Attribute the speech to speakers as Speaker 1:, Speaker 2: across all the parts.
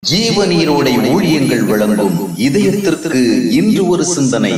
Speaker 1: ஜீவநீரோடை ஊழியங்கள் வழங்கும் இதயத்திற்கு இன்று ஒரு சிந்தனை.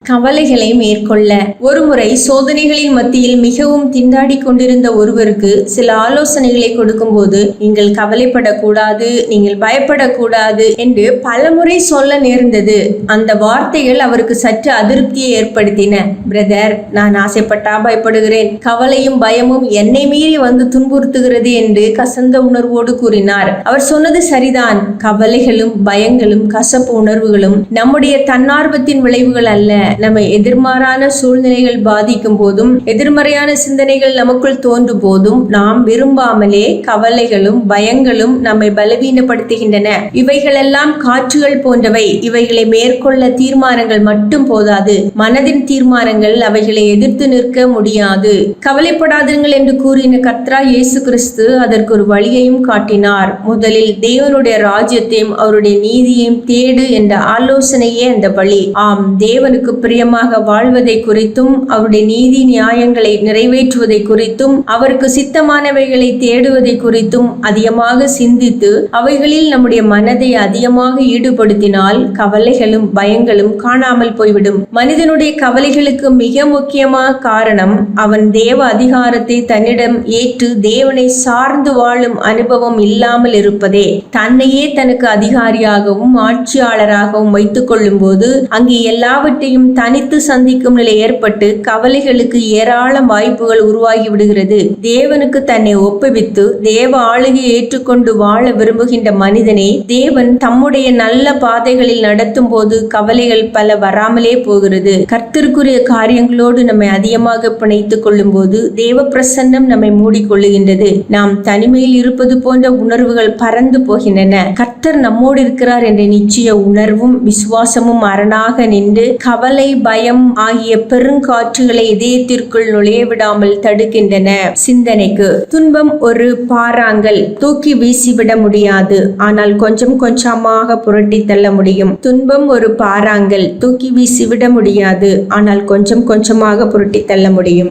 Speaker 2: கவலைகளை மேற்கொள்ள. ஒருமுறை சோதனைகளின் மத்தியில் மிகவும் திண்டாடி கொண்டிருந்த ஒருவருக்கு சில ஆலோசனைகளை கொடுக்கும் போது, நீங்கள் கவலைப்படக்கூடாது, நீங்கள் பயப்படக்கூடாது என்று பலமுறை சொல்ல நேர்ந்தது. அந்த வார்த்தைகள் அவருக்கு சற்று அதிருப்தியை ஏற்படுத்தின. பிரதர், நான் ஆசைப்பட்டா பயப்படுகிறேன், கவலையும் பயமும் என்னை மீறி வந்து துன்புறுத்துகிறது என்று கசந்த உணர்வோடு கூறினார். அவர் சொன்னது சரிதான். கவலைகளும் பயங்களும் கசப்பு உணர்வுகளும் நம்முடைய தன்னார்வத்தின் விளைவுகள் அல்ல. நம்மை எதிர்மாறான சூழ்நிலைகள் பாதிக்கும் போதும், எதிர்மறையான சிந்தனைகள் நமக்குள் தோன்றும் போதும் நாம் விரும்பாமலே கவலைகளும் பயங்களும் நம்மை பலவீனப்படுத்துகின்றன. இவைகளெல்லாம் காற்றுகள் போன்றவை. இவைகளை மேற்கொள்ள தீர்மானங்கள் மட்டும் போதாது, மனதின் தீர்மானங்கள் அவைகளை எதிர்த்து நிற்க முடியாது. கவலைப்படாதீர்கள் என்று கூறின கர்த்தராகிய இயேசு கிறிஸ்து அதற்கு ஒரு வழியையும் காட்டினார். முதலில் தேவனுடைய ராஜ்யத்தையும் அவருடைய நீதியையும் தேடு என்ற ஆலோசனையே அந்த வழி. ஆம், தேவனுக்கு பிரியமாக வாழ்வதை குறித்தும், அவருடைய நீதி நியாயங்களை நிறைவேற்றுவதை குறித்தும், அவருக்கு சித்தமானவைகளை தேடுவதை குறித்தும் அதிகமாக சிந்தித்து அவைகளில் நம்முடைய மனதை அதிகமாக ஈடுபடுத்தினால் கவலைகளும் பயங்களும் காணாமல் போய்விடும். மனிதனுடைய கவலைகளுக்கு மிக முக்கியமான காரணம் அவன் தேவ அதிகாரத்தை தன்னிடம் ஏற்று தேவனை சார்ந்து வாழும் அனுபவம் இல்லாமல் இருப்பதே. தன்னையே தனக்கு அதிகாரியாகவும் ஆட்சியாளராகவும் வைத்துக் கொள்ளும் போது அங்கே எல்லாவற்றையும் தனித்து சந்திக்கும் நிலை ஏற்பட்டு கவலைகளுக்கு ஏராளம் வாய்ப்புகள் உருவாகி விடுகிறது. தேவனுக்கு தன்னை ஒப்புவித்து தேவ ஆளுகையை ஏற்றுக்கொண்டு வாழ விரும்புகின்ற மனிதனை தேவன் தம்முடைய நல்ல பாதைகளில் நடத்தும் போது கவலைகள் பல வராமலே போகிறது. கர்த்தருக்குரிய காரியங்களோடு நம்மை அதிகமாக பிணைத்துக் கொள்ளும் போது தேவ பிரசன்னம் நம்மை மூடிக்கொள்ளுகின்றது. நாம் தனிமையில் இருப்பது போன்ற உணர்வுகள் பறந்து போகின்றன. கர்த்தர் நம்மோடு இருக்கிறார் என்ற நிச்சய உணர்வும் விசுவாசமும் அரணாக நின்று கவலை பயம் ஆகிய பெருங்காற்றுகளை இதயத்திற்குள் நுழைய விடாமல் தடுக்கின்றன. சிந்தனைக்கு. துன்பம் ஒரு பாறாங்கல், தூக்கி வீசிவிட முடியாது, ஆனால் கொஞ்சம் கொஞ்சமாக புரட்டி தள்ள முடியும். துன்பம் ஒரு பாறாங்கல், தூக்கி வீசிவிட முடியாது, ஆனால் கொஞ்சம் கொஞ்சமாக புரட்டி தள்ள முடியும்.